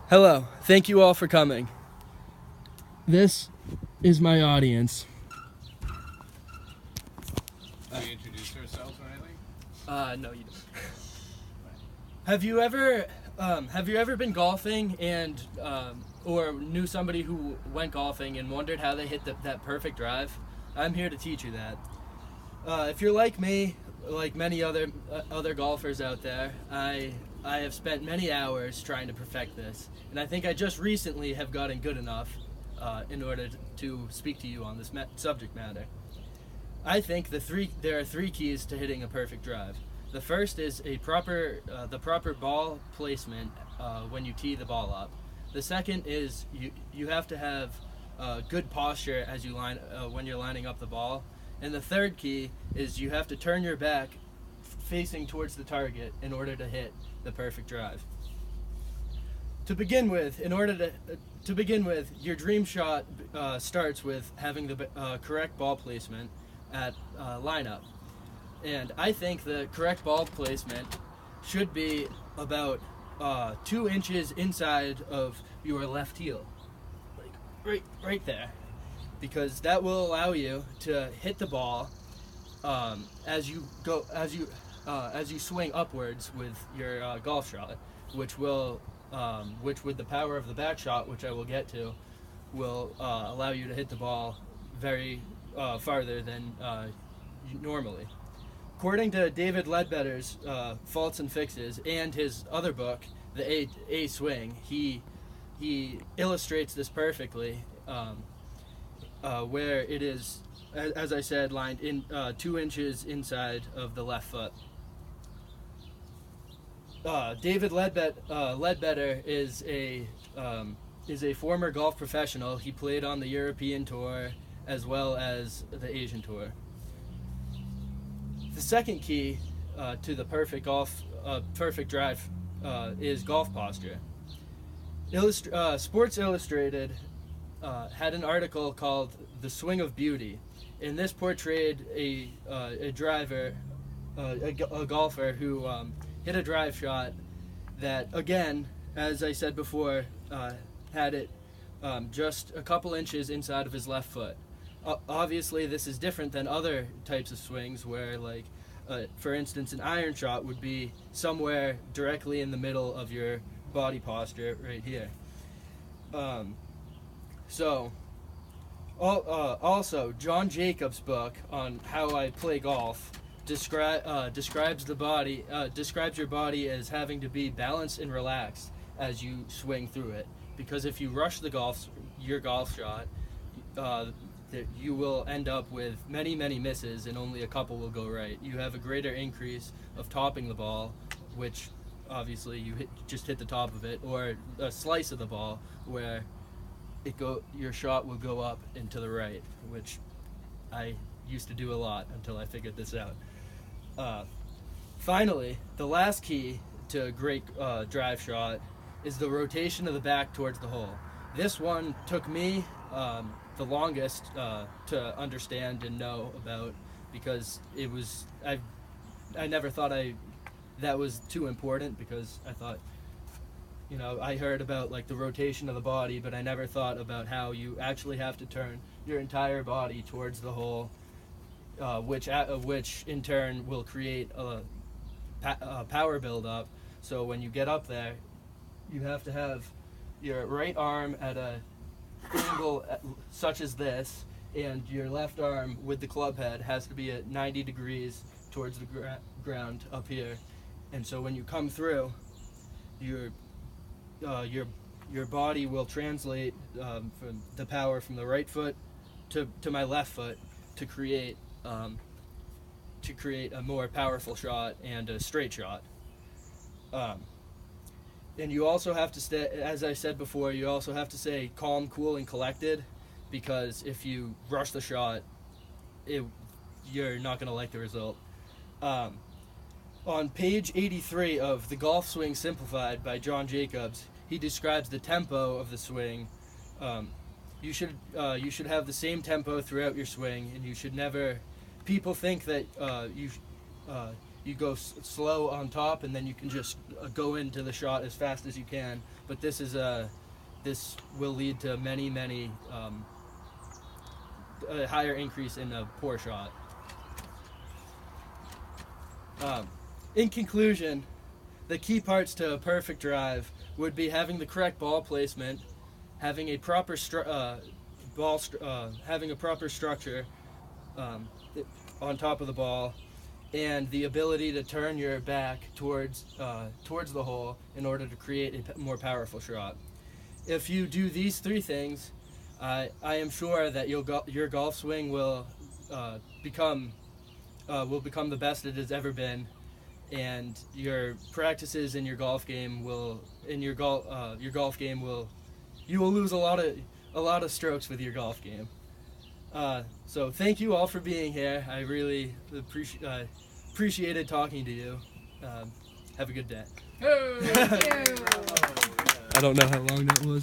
Hello, thank you all for coming. This is my audience. Do we introduce ourselves or anything? No, you don't. Have you ever been golfing and or knew somebody who went golfing and wondered how they hit that perfect drive? I'm here to teach you that. If you're like me, like many other golfers out there, I have spent many hours trying to perfect this, and I think I just recently have gotten good enough in order to speak to you on this subject matter. I think there are three keys to hitting a perfect drive. The first is the proper ball placement when you tee the ball up. The second is you have to have good posture as you when you're lining up the ball. And the third key is you have to turn your back facing towards the target in order to hit the perfect drive. To begin with, your dream shot starts with having the correct ball placement at lineup. And I think the correct ball placement should be about 2 inches inside of your left heel, like right there, because that will allow you to hit the ball as you swing upwards with your golf shot, which with the power of the back shot, which I will get to, will allow you to hit the ball very farther than normally. According to David Ledbetter's Faults and Fixes and his other book, The A Swing, he illustrates this perfectly, where it is, as I said, lined in 2 inches inside of the left foot. David Ledbetter is a former golf professional. He played on the European Tour as well as the Asian Tour. The second key to the perfect drive is golf posture. Sports Illustrated had an article called "The Swing of Beauty," and this portrayed a golfer who hit a drive shot that, again, as I said before, had it just a couple inches inside of his left foot. Obviously, this is different than other types of swings where, like, for instance, an iron shot would be somewhere directly in the middle of your body posture right here. Also, John Jacobs' book on how I play golf describes your body as having to be balanced and relaxed as you swing through it. Because if you rush your golf shot, you will end up with many misses and only a couple will go right. You have a greater increase of topping the ball, which obviously just hit the top of it, or a slice of the ball where your shot will go up and to the right, which I used to do a lot until I figured this out. Finally, the last key to a great drive shot is the rotation of the back towards the hole. This one took me the longest to understand and know about, because I never thought that was too important, because I thought, I heard about like the rotation of the body, but I never thought about how you actually have to turn your entire body towards the hole, which in turn will create a power buildup. So when you get up there, you have to have your right arm at a angle such as this, and your left arm with the club head has to be at 90 degrees towards the ground up here. And so when you come through, your body will translate from the power from the right foot to my left foot to create a more powerful shot and a straight shot. And you also have to stay, as I said before, you also have to stay calm, cool, and collected, because if you rush the shot, you're not going to like the result. On page 83 of The Golf Swing Simplified by John Jacobs, he describes the tempo of the swing. You should have the same tempo throughout your swing, and you should never. People think that you go slow on top, and then you can just go into the shot as fast as you can. But this will lead to many a higher increase in a poor shot. In conclusion, the key parts to a perfect drive would be having the correct ball placement, having a proper having a proper structure on top of the ball, and the ability to turn your back towards the hole in order to create a more powerful shot. If you do these three things, I am sure that your golf swing will become the best it has ever been, and your practices in your golf game will you will lose a lot of strokes with your golf game. So thank you all for being here. I really appreciated talking to you. Have a good day. Hey! I don't know how long that was.